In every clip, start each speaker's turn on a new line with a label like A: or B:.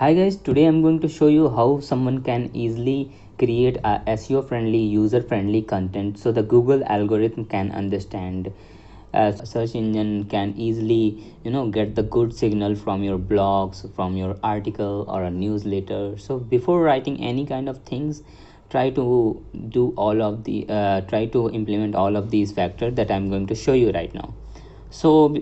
A: Hi guys, today I'm going to show you how someone can easily create a SEO friendly, user friendly content so the Google algorithm can understand. Search engine can easily get the good signal from your blogs, from your article or a newsletter. So before writing any kind of things, try to do all of the try to implement all of these factors that I'm going to show you right now. So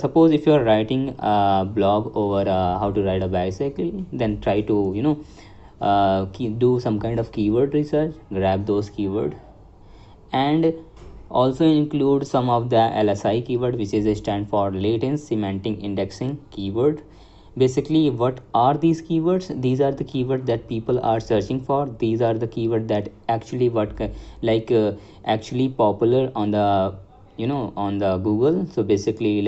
A: suppose if you are writing a blog over how to ride a bicycle, then try to do some kind of keyword research, grab those keyword, and also include some of the LSI keyword, which is a stand for latent semantic indexing keyword. Basically, what are these keywords? These are the keywords that people are searching for. These are the keyword that actually actually popular on the on the Google. So basically,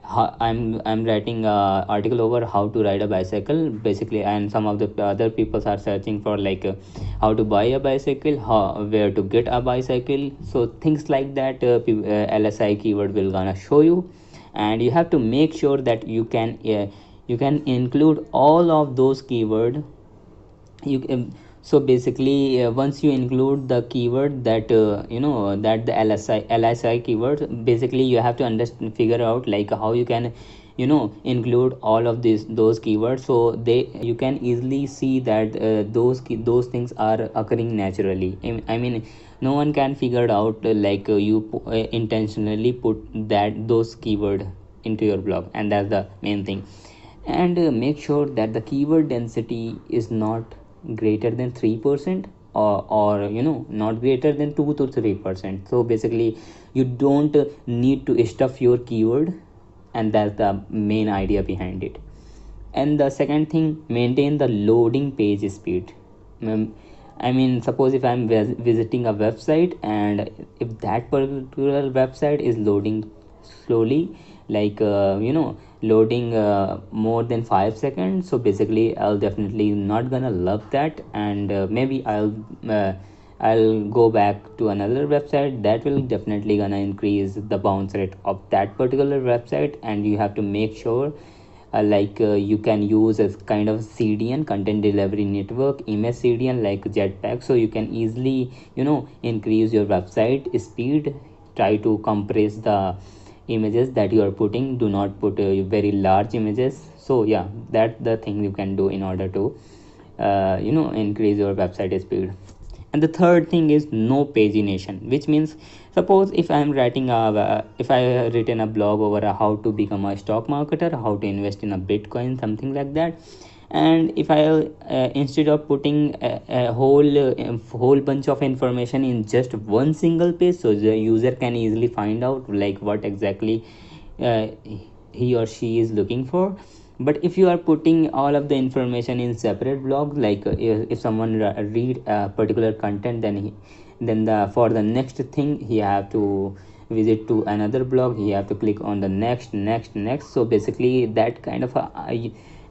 A: I'm writing a article over how to ride a bicycle basically, and some of the other people are searching for how to buy a bicycle, where to get a bicycle. So things like that, LSI keyword will gonna show you, and you have to make sure that you can include all of those keyword. So basically, once you include the keyword that that the LSI keyword, basically you have to understand, figure out how you can include all of those keywords, so you can easily see that those things are occurring naturally. I mean, no one can figure it out intentionally put those keyword into your blog, and that's the main thing. And make sure that the keyword density is not greater than 3%, or not greater than 2 to 3%. So basically, you don't need to stuff your keyword, and that's the main idea behind it. And the second thing, maintain the loading page speed. I mean, suppose if I'm visiting a website, and if that particular website is loading slowly, loading more than 5 seconds, so basically I'll definitely not gonna love that, and maybe I'll go back to another website that will definitely gonna increase the bounce rate of that particular website. And you have to make sure you can use a kind of CDN, content delivery network, image CDN like Jetpack, so you can easily increase your website speed. Try to compress the images that you are putting. Do not put very large images. So yeah, that's the thing you can do in order to increase your website speed. And the third thing is no pagination, which means, suppose if if I have written a blog over how to become a stock marketer, how to invest in a Bitcoin, something like that, and if I instead of putting whole bunch of information in just one single page, so the user can easily find out what exactly uh, he or she is looking for. But if you are putting all of the information in separate blogs, if someone read a particular content, then then for the next thing he have to visit to another blog, he have to click on the next. So basically that kind of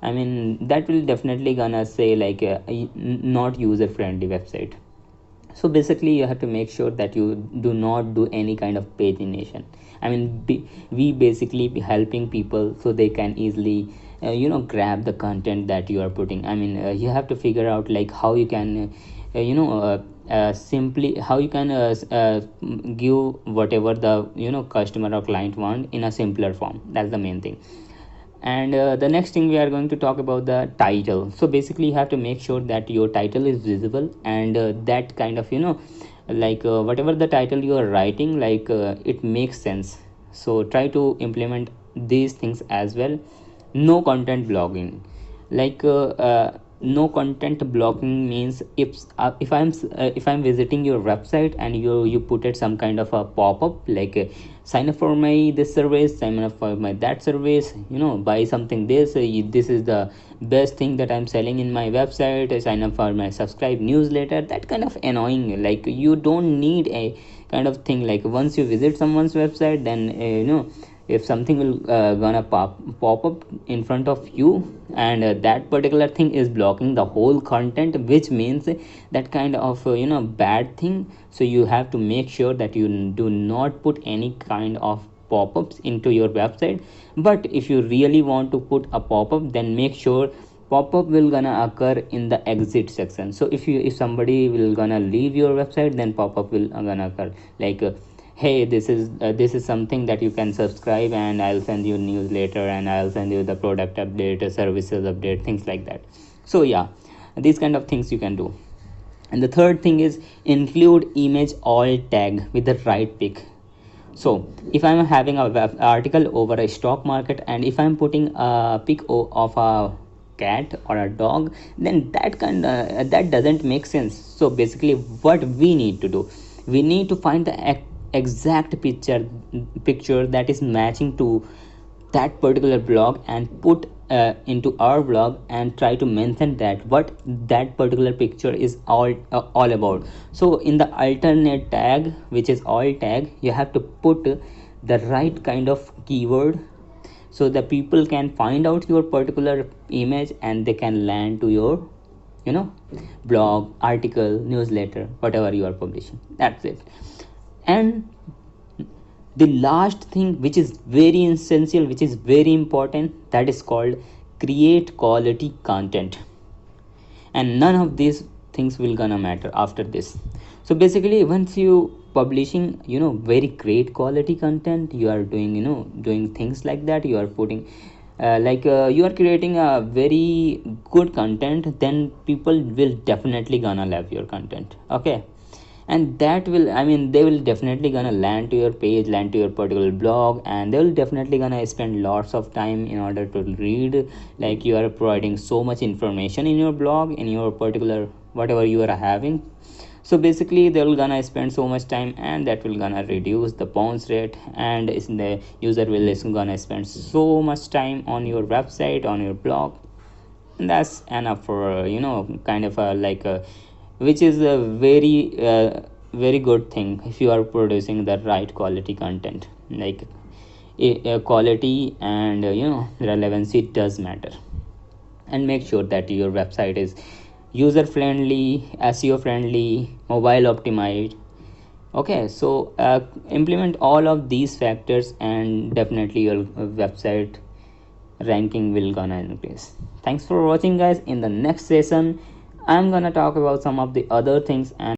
A: I mean, that will definitely gonna say not user friendly website. So basically you have to make sure that you do not do any kind of pagination. I mean, we basically be helping people so they can easily grab the content that you are putting. I mean, you have to figure out how you can simply how you can give whatever the customer or client want in a simpler form. That's the main thing. And the next thing, we are going to talk about the title. So basically you have to make sure that your title is visible, and that kind of whatever the title you are writing, it makes sense. So try to implement these things as well. No content blogging, no content blocking means, if I'm visiting your website and you put it some kind of a pop-up sign up for my this service, sign up for my that service, buy something this, this is the best thing that I'm selling in my website, sign up for my subscribe newsletter. That kind of annoying, you don't need a kind of thing. Once you visit someone's website, then if something will gonna pop up in front of you, and that particular thing is blocking the whole content, which means that kind of bad thing. So you have to make sure that you do not put any kind of pop-ups into your website. But if you really want to put a pop-up, then make sure pop-up will gonna occur in the exit section. So if somebody will gonna leave your website, then pop-up will gonna occur like hey, this is something that you can subscribe, and I'll send you newsletter, and I'll send you the product update, services update, things like that. So yeah, these kind of things you can do. And the third thing is include image alt tag with the right pic. So if I'm having a web article over a stock market, and if I'm putting a pic of a cat or a dog, then that doesn't make sense. So basically what we need to do, we need to find the exact picture that is matching to that particular blog, and put into our blog, and try to mention that what that particular picture is all about. So in the alternate tag, which is alt tag, you have to put the right kind of keyword, so the people can find out your particular image, and they can land to your blog, article, newsletter, whatever you are publishing. That's it. And the last thing, which is very essential, which is very important, that is called create quality content. And none of these things will gonna matter after this. So basically once you publishing very great quality content, you are doing doing things like that, you are putting you are creating a very good content, then people will definitely gonna love your content. Okay. And that will, they will definitely gonna land to your page, land to your particular blog, and they will definitely gonna spend lots of time in order to read. Like, you are providing so much information in your blog, in your particular whatever you are having. So basically they will gonna spend so much time, and that will gonna reduce the bounce rate, and the user will is gonna spend so much time on your website, on your blog. And that's enough for kind of a which is a very good thing if you are producing the right quality content. Like, quality and relevancy does matter. And make sure that your website is user friendly, SEO friendly, mobile optimized. Okay, so implement all of these factors, and definitely your website ranking will gonna increase. Thanks for watching, guys. In the next session, I'm gonna talk about some of the other things, and